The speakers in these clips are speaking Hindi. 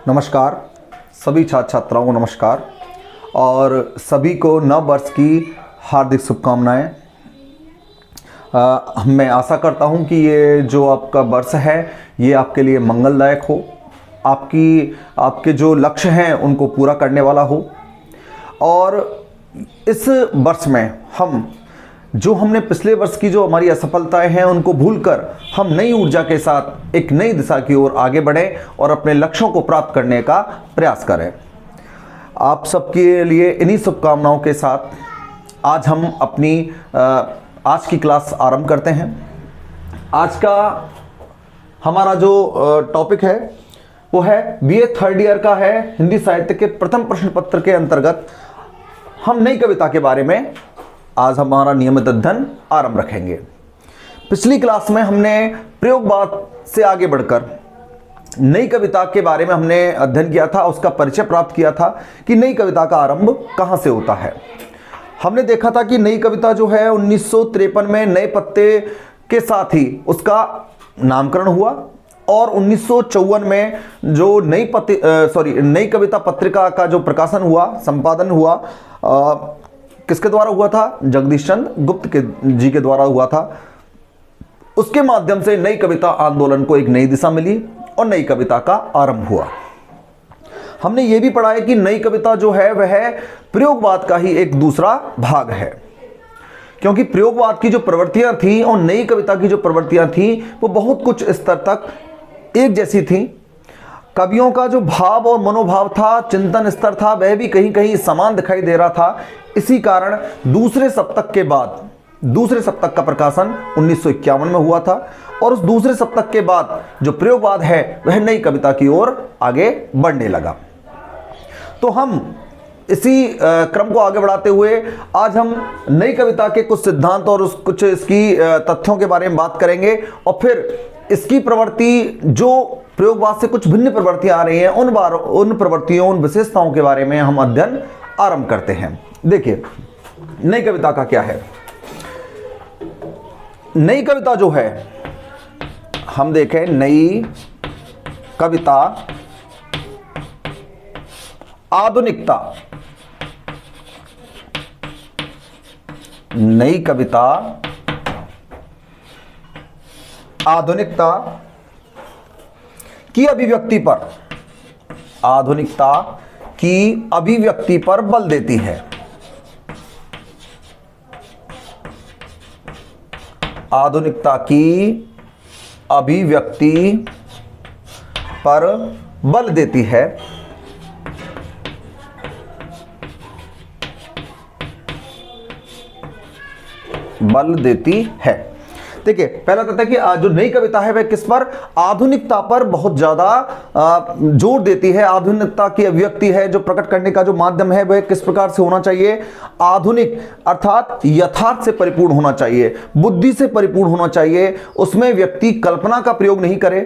नमस्कार सभी छात्र छात्राओं को नमस्कार और सभी को नव वर्ष की हार्दिक शुभकामनाएं। मैं आशा करता हूं कि ये जो आपका वर्ष है ये आपके लिए मंगलदायक हो, आपके जो लक्ष्य हैं उनको पूरा करने वाला हो। और इस वर्ष में हमने पिछले वर्ष की जो हमारी असफलताएं हैं उनको भूलकर हम नई ऊर्जा के साथ एक नई दिशा की ओर आगे बढ़ें और अपने लक्ष्यों को प्राप्त करने का प्रयास करें। आप सबके लिए इन्हीं शुभकामनाओं के साथ आज हम अपनी आज की क्लास आरंभ करते हैं। आज का हमारा जो टॉपिक है वो है बीए थर्ड ईयर का है, हिंदी साहित्य के प्रथम प्रश्न पत्र के अंतर्गत हम नई कविता के बारे में आज हमारा नियमित अध्ययन आरंभ रखेंगे। पिछली क्लास में हमने प्रयोगवाद से आगे बढ़कर नई कविता के बारे में हमने अध्ययन किया था, उसका परिचय प्राप्त किया था कि नई कविता का आरंभ कहाँ से होता है। हमने देखा था कि नई कविता जो है 1953 में नए पत्ते के साथ ही उसका नामकरण हुआ और 1954 में जो नई कविता पत्रिका का जो प्रकाशन हुआ, संपादन हुआ, किसके द्वारा हुआ था? जगदीश चंद्र गुप्त जी के द्वारा हुआ था। उसके माध्यम से नई कविता आंदोलन को एक नई दिशा मिली और नई कविता का आरंभ हुआ। हमने ये भी पढ़ा है कि नई कविता जो है वह प्रयोगवाद का ही एक दूसरा भाग है, क्योंकि प्रयोगवाद की जो प्रवृत्तियां थी और नई कविता की जो प्रवृत्तियां थी वो बहुत कुछ स्तर तक एक जैसी थी। कवियों का जो भाव और मनोभाव था, चिंतन स्तर था, वह भी कहीं कहीं समान दिखाई दे रहा था। इसी कारण दूसरे सप्तक का प्रकाशन 1951 में हुआ था और उस दूसरे सप्तक के बाद जो प्रयोगवाद है वह नई कविता की ओर आगे बढ़ने लगा। तो हम इसी क्रम को आगे बढ़ाते हुए आज हम नई कविता के कुछ सिद्धांत और कुछ इसकी तथ्यों के बारे में बात करेंगे और फिर इसकी प्रवृत्ति जो प्रयोगवाद से कुछ भिन्न प्रवृत्तियां आ रही हैं उन प्रवृत्तियों, उन विशेषताओं के बारे में हम अध्ययन आरंभ करते हैं। देखिए नई कविता का क्या है। नई कविता जो है, हम देखें नई कविता आधुनिकता, नई कविता आधुनिकता की अभिव्यक्ति पर, आधुनिकता की अभिव्यक्ति पर बल देती है। आधुनिकता की अभिव्यक्ति पर बल देती है। बल देती है। देखिए पहला तथ्य कि जो नई कविता है वह किस पर? आधुनिकता पर बहुत ज्यादा जोर देती है। आधुनिकता की अभिव्यक्ति है, जो प्रकट करने का जो माध्यम है वह किस प्रकार से होना चाहिए? आधुनिक अर्थात यथार्थ से परिपूर्ण होना चाहिए, बुद्धि से परिपूर्ण होना चाहिए। उसमें व्यक्ति कल्पना का प्रयोग नहीं करे,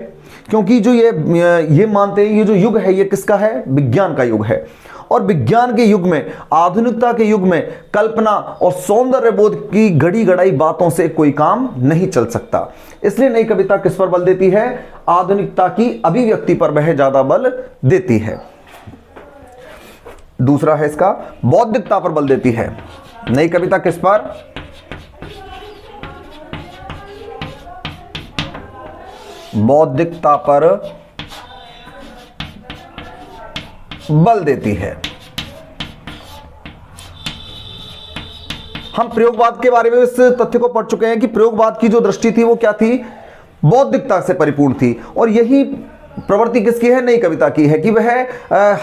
क्योंकि जो ये मानते हैं ये जो युग है ये किसका है? विज्ञान का युग है। और विज्ञान के युग में, आधुनिकता के युग में कल्पना और सौंदर्य बोध की घड़ी गड़ाई बातों से कोई काम नहीं चल सकता। इसलिए नई कविता किस पर बल देती है? आधुनिकता की अभिव्यक्ति पर वह ज्यादा बल देती है। दूसरा है इसका बौद्धिकता पर बल देती है। नई कविता किस पर? बौद्धिकता पर बल देती है। हम प्रयोगवाद के बारे में इस तथ्य को पढ़ चुके हैं कि प्रयोगवाद की जो दृष्टि थी वो क्या थी? बौद्धिकता से परिपूर्ण थी। और यही प्रवृत्ति किसकी है? नई कविता की है कि वह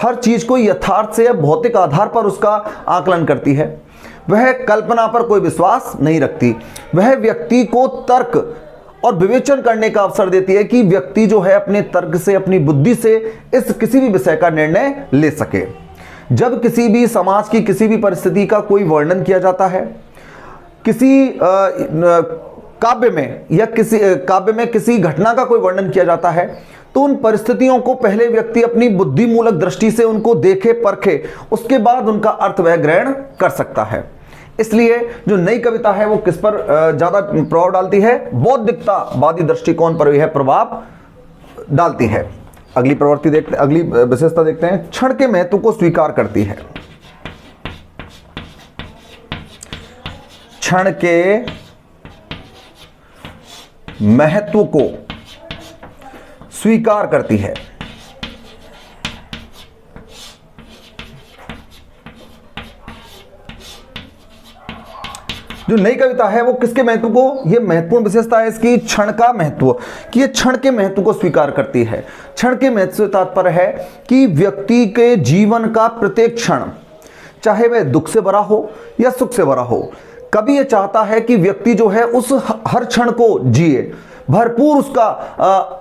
हर चीज को यथार्थ से या भौतिक आधार पर उसका आकलन करती है। वह कल्पना पर कोई विश्वास नहीं रखती। वह व्यक्ति को तर्क और विवेचन करने का अवसर देती है कि व्यक्ति जो है अपने तर्क से, अपनी बुद्धि से इस किसी भी विषय का निर्णय ले सके। जब किसी भी समाज की किसी भी परिस्थिति का कोई वर्णन किया जाता है, किसी काव्य में किसी घटना का कोई वर्णन किया जाता है, तो उन परिस्थितियों को पहले व्यक्ति अपनी बुद्धि मूलक दृष्टि से उनको देखे, परखे, उसके बाद उनका अर्थ वह ग्रहण कर सकता है। इसलिए जो नई कविता है वो किस पर ज्यादा प्रभाव डालती है? बौद्धिकतावादी दृष्टिकोण पर यह प्रभाव डालती है। अगली प्रवृत्ति देखते, अगली विशेषता देखते हैं। क्षण के महत्व को स्वीकार करती है। क्षण के महत्व को स्वीकार करती है। जो नई कविता है वो किसके महत्व को, ये महत्वपूर्ण विशेषता है इसकी, क्षण का महत्व, कि ये क्षण के महत्व को स्वीकार करती है। क्षण के महत्व से तात्पर्य है कि व्यक्ति के जीवन का प्रत्येक क्षण, चाहे वह दुख से भरा हो या सुख से भरा हो, कभी ये चाहता है कि व्यक्ति जो है उस हर क्षण को जिए, भरपूर उसका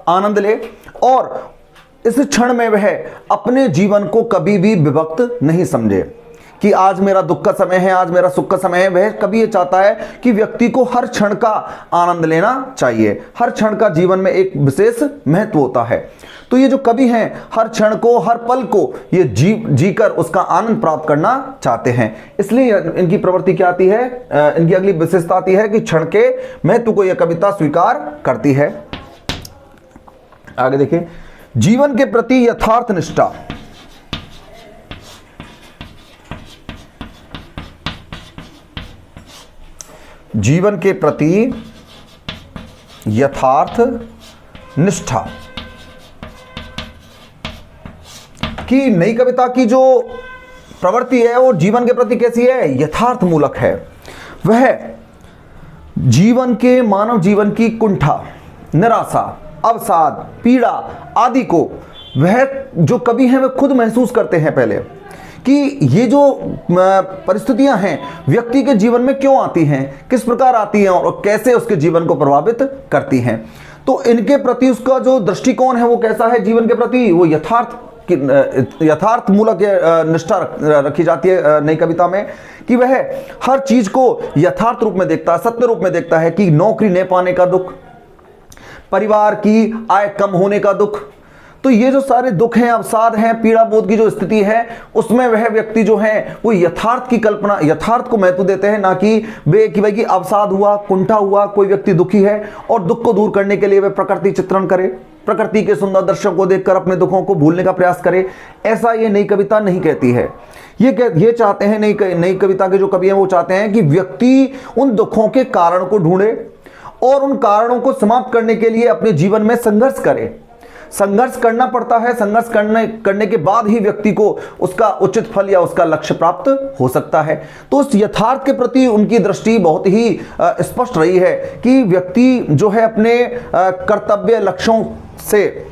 आनंद ले, और इस क्षण में वह अपने जीवन को कभी भी विभक्त नहीं समझे कि आज मेरा दुख का समय है, आज मेरा सुख का समय है। वह कभी ये चाहता है कि व्यक्ति को हर क्षण का आनंद लेना चाहिए। हर क्षण का जीवन में एक विशेष महत्व होता है। तो ये जो कवि हैं हर क्षण को, हर पल को ये जीकर उसका आनंद प्राप्त करना चाहते हैं। इसलिए इनकी प्रवृत्ति क्या आती है, इनकी अगली विशेषता आती है कि क्षण के महत्व को यह कविता स्वीकार करती है। आगे देखिए, जीवन के प्रति यथार्थ निष्ठा। जीवन के प्रति यथार्थ निष्ठा की नई कविता की जो प्रवृत्ति है वो जीवन के प्रति कैसी है, यथार्थ मूलक है। वह जीवन के, मानव जीवन की कुंठा, निराशा, अवसाद, पीड़ा आदि को वह जो कवि हैं वह खुद महसूस करते हैं पहले, कि ये जो परिस्थितियां हैं व्यक्ति के जीवन में क्यों आती हैं, किस प्रकार आती हैं और कैसे उसके जीवन को प्रभावित करती हैं। तो इनके प्रति उसका जो दृष्टिकोण है वो कैसा है, जीवन के प्रति वो यथार्थ मूलक निष्ठा रखी जाती है नई कविता में, कि वह हर चीज को यथार्थ रूप में देखता है, सत्य रूप में देखता है। कि नौकरी न पाने का दुख, परिवार की आय कम होने का दुख, तो ये जो सारे दुख हैं, अवसाद हैं, पीड़ा बोध की जो स्थिति है, उसमें वह व्यक्ति जो है वो यथार्थ की कल्पना, यथार्थ को महत्व देते हैं, ना कि वे कि भाई कि अवसाद हुआ, कुंठा हुआ, कोई व्यक्ति दुखी है और दुख को दूर करने के लिए वह प्रकृति चित्रण करे, प्रकृति के सुंदर दृश्यों को देखकर अपने दुखों को भूलने का प्रयास करे। ऐसा ये नई कविता नहीं कहती है। ये चाहते हैं नई कविता के जो कवि हैं वो चाहते हैं कि व्यक्ति उन दुखों के कारण को ढूंढे और उन कारणों को समाप्त करने के लिए अपने जीवन में संघर्ष करे। संघर्ष करना पड़ता है, संघर्ष करने के बाद ही व्यक्ति को उसका उचित फल या उसका लक्ष्य प्राप्त हो सकता है। तो उस यथार्थ के प्रति उनकी दृष्टि बहुत ही स्पष्ट रही है कि व्यक्ति जो है अपने कर्तव्य लक्ष्यों से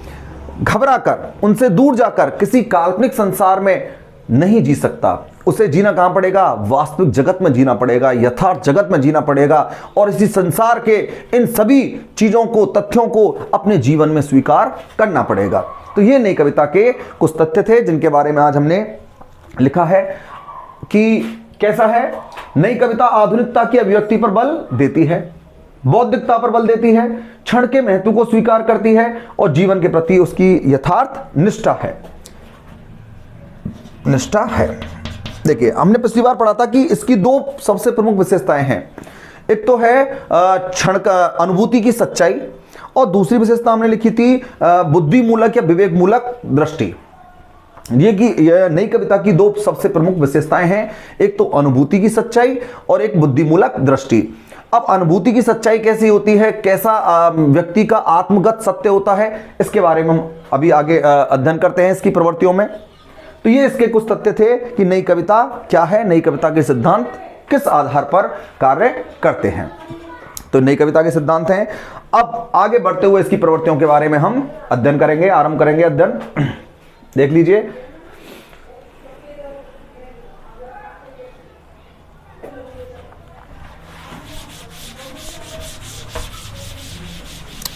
घबराकर, उनसे दूर जाकर किसी काल्पनिक संसार में नहीं जी सकता। उसे जीना कहां पड़ेगा, वास्तविक जगत में जीना पड़ेगा, यथार्थ जगत में जीना पड़ेगा, और इसी संसार के इन सभी चीजों को, तथ्यों को अपने जीवन में स्वीकार करना पड़ेगा। तो ये नई कविता के कुछ तथ्य थे जिनके बारे में आज हमने लिखा है कि कैसा है नई कविता आधुनिकता की अभिव्यक्ति पर बल देती है, बौद्धिकता पर बल देती है, क्षण के महत्व को स्वीकार करती है और जीवन के प्रति उसकी यथार्थ निष्ठा है। देखिए, हमने पिछली बार पढ़ा था कि इसकी दो सबसे प्रमुख विशेषताएं हैं। एक तो है क्षण का अनुभूति की सच्चाई, और दूसरी विशेषता हमने लिखी थी बुद्धि मूलक या विवेक मूलक दृष्टि। ये नई कविता की दो सबसे प्रमुख विशेषताएं हैं, एक तो अनुभूति की सच्चाई और एक बुद्धि मूलक दृष्टि। अब अनुभूति की सच्चाई कैसी होती है, कैसा व्यक्ति का आत्मगत सत्य होता है, इसके बारे में हम अभी आगे अध्ययन करते हैं इसकी प्रवृत्तियों में। तो ये इसके कुछ तथ्य थे कि नई कविता क्या है, नई कविता के सिद्धांत किस आधार पर कार्य करते हैं। तो नई कविता के सिद्धांत हैं। अब आगे बढ़ते हुए इसकी प्रवृत्तियों के बारे में हम अध्ययन करेंगे, आरंभ करेंगे अध्ययन। देख लीजिए,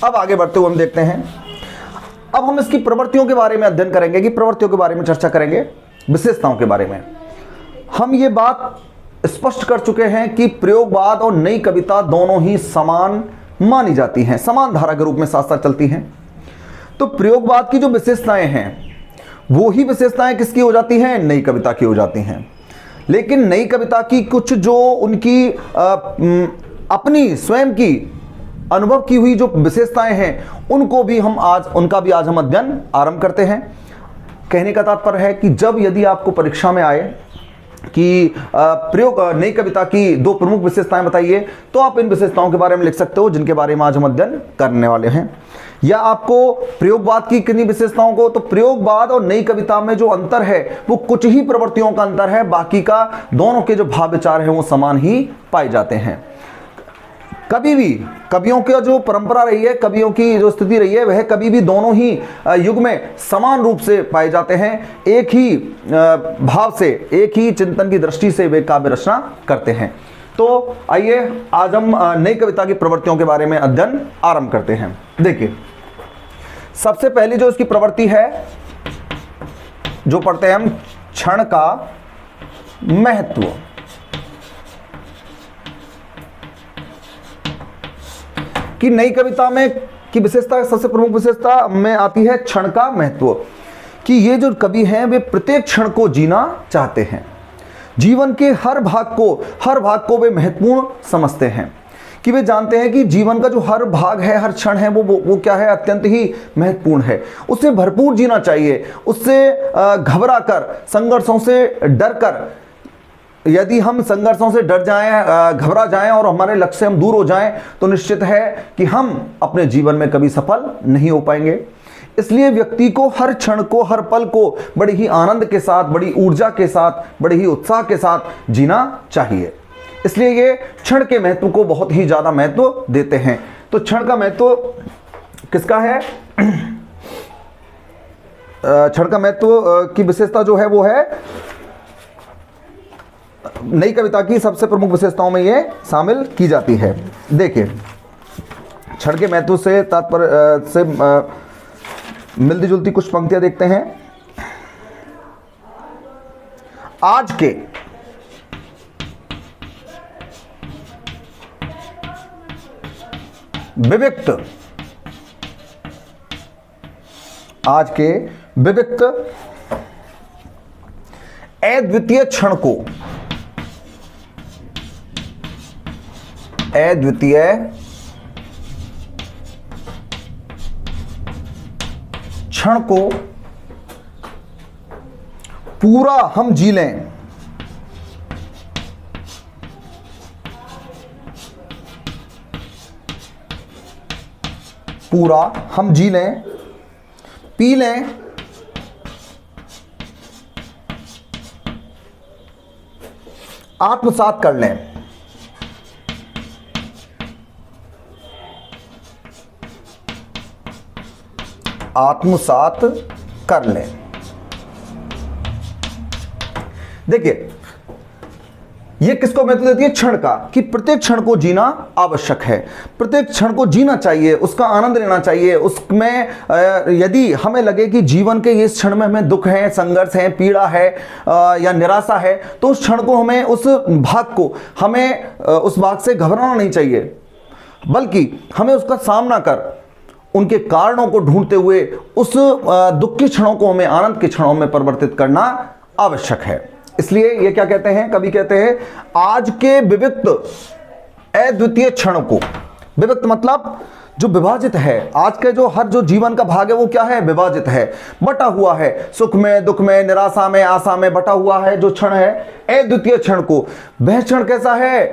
अब आगे बढ़ते हुए हम देखते हैं, अब हम इसकी प्रवृत्तियों के बारे में अध्ययन करेंगे, कि प्रवृत्तियों के बारे में चर्चा करेंगे, विशेषताओं के बारे में। हम ये बात स्पष्ट कर चुके हैं कि प्रयोगवाद और नई कविता दोनों ही समान मानी जाती हैं, समान धारा के रूप में साथ साथ चलती हैं। तो प्रयोगवाद की जो विशेषताएं हैं वो ही विशेषताएं किसकी हो जाती हैं, नई कविता की हो जाती हैं। लेकिन नई कविता की कुछ जो उनकी अपनी स्वयं की अनुभव की हुई जो विशेषताएं हैं उनका भी आज हम अध्ययन आरंभ करते हैं। कहने का तात्पर्य है कि जब यदि आपको परीक्षा में आए कि प्रयोग नई कविता की 2 प्रमुख विशेषताएं बताइए, तो आप इन विशेषताओं के बारे में लिख सकते हो जिनके बारे में आज हम अध्ययन करने वाले हैं। या आपको प्रयोगवाद की किन्हीं विशेषताओं को, तो प्रयोगवाद और नई कविता में जो अंतर है वो कुछ ही प्रवृत्तियों का अंतर है, बाकी का दोनों के जो भाव विचार हैं वो समान ही पाए जाते हैं। कभी भी कवियों की जो परंपरा रही है, कवियों की जो स्थिति रही है, वह कभी भी दोनों ही युग में समान रूप से पाए जाते हैं। एक ही भाव से, एक ही चिंतन की दृष्टि से वे काव्य रचना करते हैं। तो आइए आज हम नई कविता की प्रवृत्तियों के बारे में अध्ययन आरंभ करते हैं। देखिए, सबसे पहली जो इसकी प्रवृत्ति है जो पढ़ते हैं हम, क्षण का महत्व। कि नई कविता में की विशेषता, सबसे प्रमुख विशेषता में आती है क्षण का महत्व। कि ये जो कवि हैं वे प्रत्येक क्षण को जीना चाहते हैं, जीवन के हर भाग को वे महत्वपूर्ण समझते हैं। कि वे जानते हैं कि जीवन का जो हर भाग है, हर क्षण है, वो क्या है, अत्यंत ही महत्वपूर्ण है। उससे भरपूर जीना चाहिए। उससे घबरा कर, संघर्षों से डर कर, यदि हम संघर्षों से डर जाएं, घबरा जाएं और हमारे लक्ष्य से हम दूर हो जाएं, तो निश्चित है कि हम अपने जीवन में कभी सफल नहीं हो पाएंगे। इसलिए व्यक्ति को हर क्षण को, हर पल को बड़ी ही आनंद के साथ, बड़ी ऊर्जा के साथ, बड़ी ही उत्साह के साथ जीना चाहिए। इसलिए ये क्षण के महत्व को बहुत ही ज़्यादा महत्व देते हैं। तो क्षण का महत्व किसका है? क्षण का महत्व की विशेषता जो है वो है नई कविता की सबसे प्रमुख विशेषताओं में ये शामिल की जाती है। देखिए, क्षण के महत्व से तात्पर्य से मिलती जुलती कुछ पंक्तियां देखते हैं। आज के विविक्त अद्वितीय क्षण को, अद्वितीय क्षण को पूरा हम जी लें, पूरा हम जी लें, पी लें, आत्मसात कर लें। आत्मसात कर लें। देखिए, ये किसको महत्व देती है? क्षण का। कि प्रत्येक क्षण को जीना आवश्यक है, प्रत्येक क्षण को जीना चाहिए, उसका आनंद लेना चाहिए। उसमें यदि हमें लगे कि जीवन के इस क्षण में हमें दुख है, संघर्ष है, पीड़ा है या निराशा है, तो उस क्षण को हमें, उस भाग से घबराना नहीं चाहिए, बल्कि हमें उसका सामना कर उनके कारणों को ढूंढते हुए उस दुख के क्षणों को हमें आनंद के क्षणों में परिवर्तित करना आवश्यक है। इसलिए ये क्या कहते हैं? कवि कहते हैं आज के विविक्त अद्वितीय क्षण को। विविक्त मतलब जो विभाजित है। आज के जो जीवन का भाग है वो क्या है? विभाजित है, बटा हुआ है, सुख में, दुख में, निराशा में, आशा में बटा हुआ है। जो क्षण है अद्वितीय क्षण को, वह क्षण कैसा है?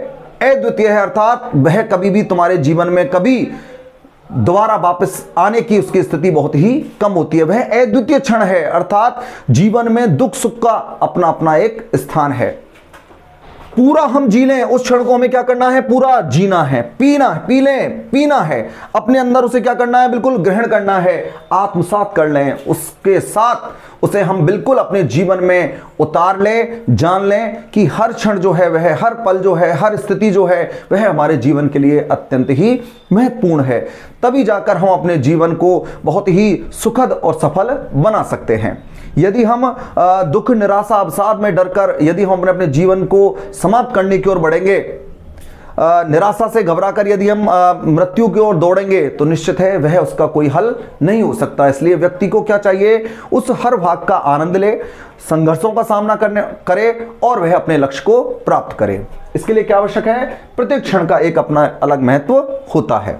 अद्वितीय है, अर्थात वह कभी भी तुम्हारे जीवन में कभी दोबारा वापस आने की उसकी स्थिति बहुत ही कम होती है। वह अद्वितीय क्षण है, अर्थात जीवन में दुख सुख का अपना अपना एक स्थान है। पूरा हम जी लें, उस क्षण को हमें क्या करना है? पूरा जीना है, पीना है, अपने अंदर उसे क्या करना है? बिल्कुल ग्रहण करना है, आत्मसात कर लें, उसके साथ उसे हम बिल्कुल अपने जीवन में उतार लें, जान लें कि हर क्षण जो है वह, हर पल जो है, हर स्थिति जो है वह हमारे जीवन के लिए अत्यंत ही महत्वपूर्ण है। तभी जाकर हम अपने जीवन को बहुत ही सुखद और सफल बना सकते हैं। यदि हम दुख, निराशा, अवसाद में डरकर यदि हम अपने जीवन को समाप्त करने की ओर बढ़ेंगे, निराशा से घबराकर यदि हम मृत्यु की ओर दौड़ेंगे, तो निश्चित है वह उसका कोई हल नहीं हो सकता। इसलिए व्यक्ति को क्या चाहिए? उस हर भाग का आनंद ले, संघर्षों का सामना करे और वह अपने लक्ष्य को प्राप्त करे। इसके लिए क्या आवश्यक है? प्रत्येक क्षण का एक अपना अलग महत्व होता है।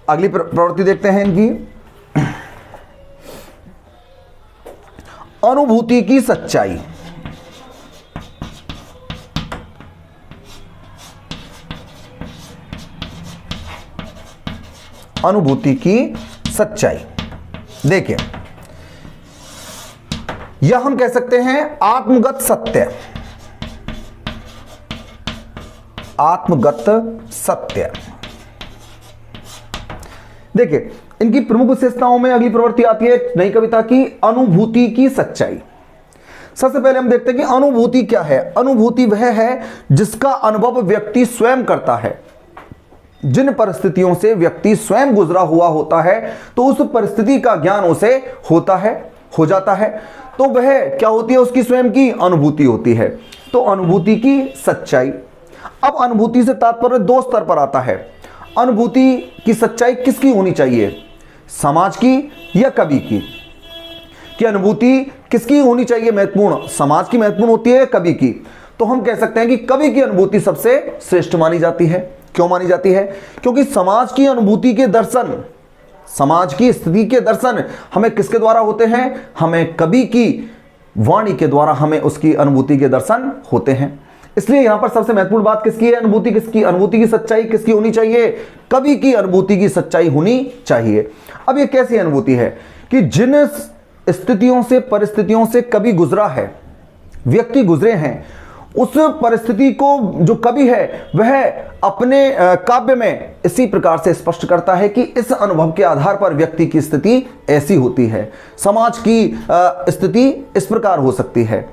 अगली प्रवृत्ति देखते हैं इनकी, अनुभूति की सच्चाई। अनुभूति की सच्चाई, देखिए यह हम कह सकते हैं आत्मगत सत्य। आत्मगत सत्य, देखिए इनकी प्रमुख विशेषताओं में अगली प्रवृत्ति आती है नई कविता की, अनुभूति की सच्चाई। सबसे पहले हम देखते हैं कि अनुभूति क्या है। अनुभूति वह है जिसका अनुभव व्यक्ति स्वयं करता है। जिन परिस्थितियों से व्यक्ति स्वयं गुजरा हुआ होता है तो उस परिस्थिति का ज्ञान उसे होता है, हो जाता है, तो वह क्या होती है, उसकी स्वयं की अनुभूति होती है। तो अनुभूति की सच्चाई। अब अनुभूति से तात्पर्य दो स्तर पर आता है। अनुभूति की सच्चाई किसकी होनी चाहिए, समाज की या कवि की? कि अनुभूति किसकी होनी चाहिए महत्वपूर्ण, समाज की महत्वपूर्ण होती है या कवि की? तो हम कह सकते हैं कि कवि की अनुभूति सबसे श्रेष्ठ मानी जाती है। क्यों मानी जाती है? क्योंकि समाज की अनुभूति के दर्शन, समाज की स्थिति के दर्शन हमें किसके द्वारा होते हैं? हमें कवि की वाणी के द्वारा हमें उसकी अनुभूति के दर्शन होते हैं। इसलिए यहां पर सबसे महत्वपूर्ण बात किसकी है? अनुभूति किसकी? अनुभूति की सच्चाई किसकी होनी चाहिए? कवि की अनुभूति की सच्चाई होनी चाहिए। अब ये कैसी अनुभूति है कि जिन स्थितियों से, परिस्थितियों से कवि गुजरा है, व्यक्ति गुजरे हैं, उस परिस्थिति को जो कवि है वह अपने काव्य में इसी प्रकार से स्पष्ट करता है कि इस अनुभव के आधार पर व्यक्ति की स्थिति ऐसी होती है, समाज की स्थिति इस प्रकार हो सकती है।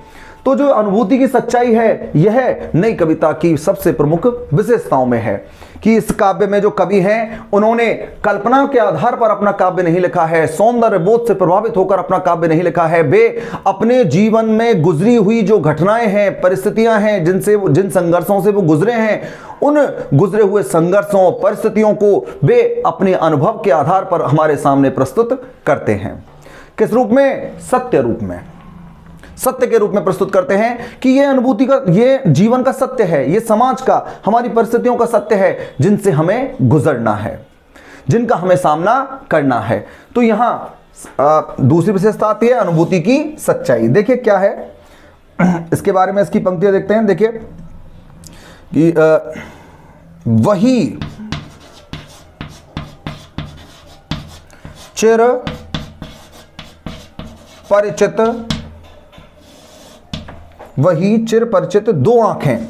तो जो अनुभूति की सच्चाई है यह नई कविता की सबसे प्रमुख विशेषताओं में है कि इस काव्य में जो कवि हैं उन्होंने कल्पना के आधार पर अपना काव्य नहीं लिखा है, सौंदर्य बोध से प्रभावित होकर अपना काव्य नहीं लिखा है। वे अपने जीवन में गुजरी हुई जो घटनाएं हैं, परिस्थितियां हैं, जिन संघर्षों से वो गुजरे हैं, उन गुजरे हुए संघर्षों, परिस्थितियों को वे अपने अनुभव के आधार पर हमारे सामने प्रस्तुत करते हैं। किस रूप में? सत्य रूप में, सत्य के रूप में प्रस्तुत करते हैं कि ये अनुभूति का, ये जीवन का सत्य है, ये समाज का, हमारी परिस्थितियों का सत्य है, जिनसे हमें गुजरना है, जिनका हमें सामना करना है। तो यहां दूसरी विशेषता आती है अनुभूति की सच्चाई। देखिए क्या है इसके बारे में, इसकी पंक्तियां देखते हैं। देखिए कि वही चिर परिचित, वही चिर परिचित दो आंखें,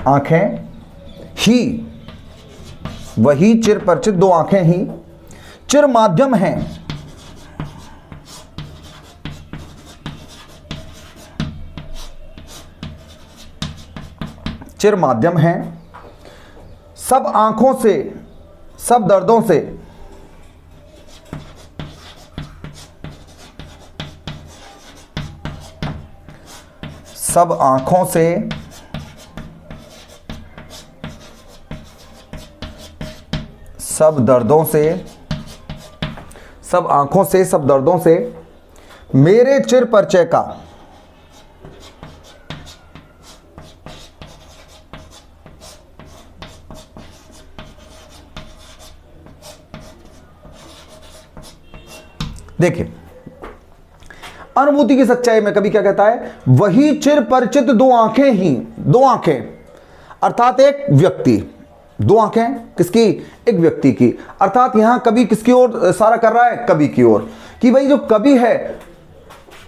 आंखें ही, वही चिर परिचित दो आंखें ही चिर माध्यम हैं, चिर माध्यम हैं, सब आंखों से, सब दर्दों से, सब आंखों से, सब दर्दों से, सब आंखों से, सब दर्दों से मेरे चिर परिचय का, देखिए अनुभूति की सच्चाई में कभी क्या कहता है? वही चिर परिचित दो आंखें ही, दो आंखें अर्थात एक व्यक्ति, दो आंखें किसकी? एक व्यक्ति की। अर्थात यहां कवि किसकी ओर इशारा कर रहा है? कवि की ओर, कि भाई जो कवि है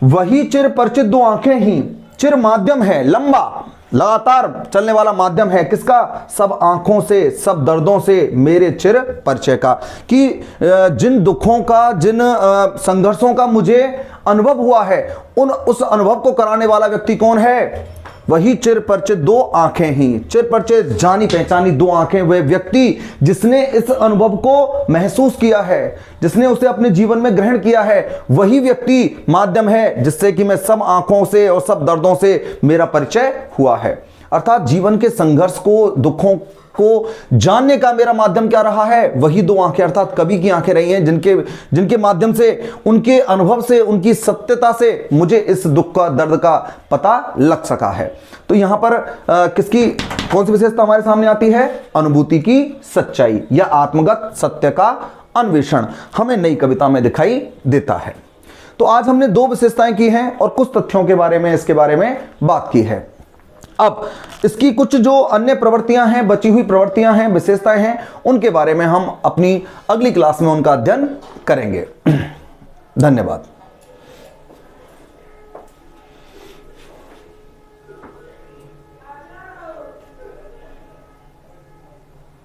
वही चिर परिचित दो आंखें ही चिर माध्यम है, लंबा लगातार चलने वाला माध्यम है किसका? सब आंखों से, सब दर्दों से मेरे चिर परिचय का। कि जिन दुखों का, जिन संघर्षों का मुझे अनुभव हुआ है, उस अनुभव को कराने वाला व्यक्ति कौन है? वही चिर परिचित दो आंखें ही, चिर परिचित जानी पहचानी दो आंखें, वह व्यक्ति जिसने इस अनुभव को महसूस किया है, जिसने उसे अपने जीवन में ग्रहण किया है, वही व्यक्ति माध्यम है जिससे कि मैं सब आंखों से और सब दर्दों से मेरा परिचय हुआ है। अर्थात जीवन के संघर्ष को, दुखों को जानने का मेरा माध्यम क्या रहा है? वही दो आंखें, अर्थात कवि की आंखें रही हैं, जिनके माध्यम से, उनके अनुभव से, उनकी सत्यता से मुझे इस दुख का, दर्द का पता लग सका है। तो यहां पर किसकी, कौन सी विशेषता हमारे सामने आती है? अनुभूति की सच्चाई या आत्मगत सत्य का अन्वेषण हमें नई कविता में दिखाई देता है। तो आज हमने दो विशेषताएं की हैं और कुछ तथ्यों के बारे में, इसके बारे में बात की है। अब इसकी कुछ जो अन्य प्रवृत्तियां हैं, बची हुई प्रवृत्तियां हैं, विशेषताएं हैं, उनके बारे में हम अपनी अगली क्लास में उनका अध्ययन करेंगे। धन्यवाद।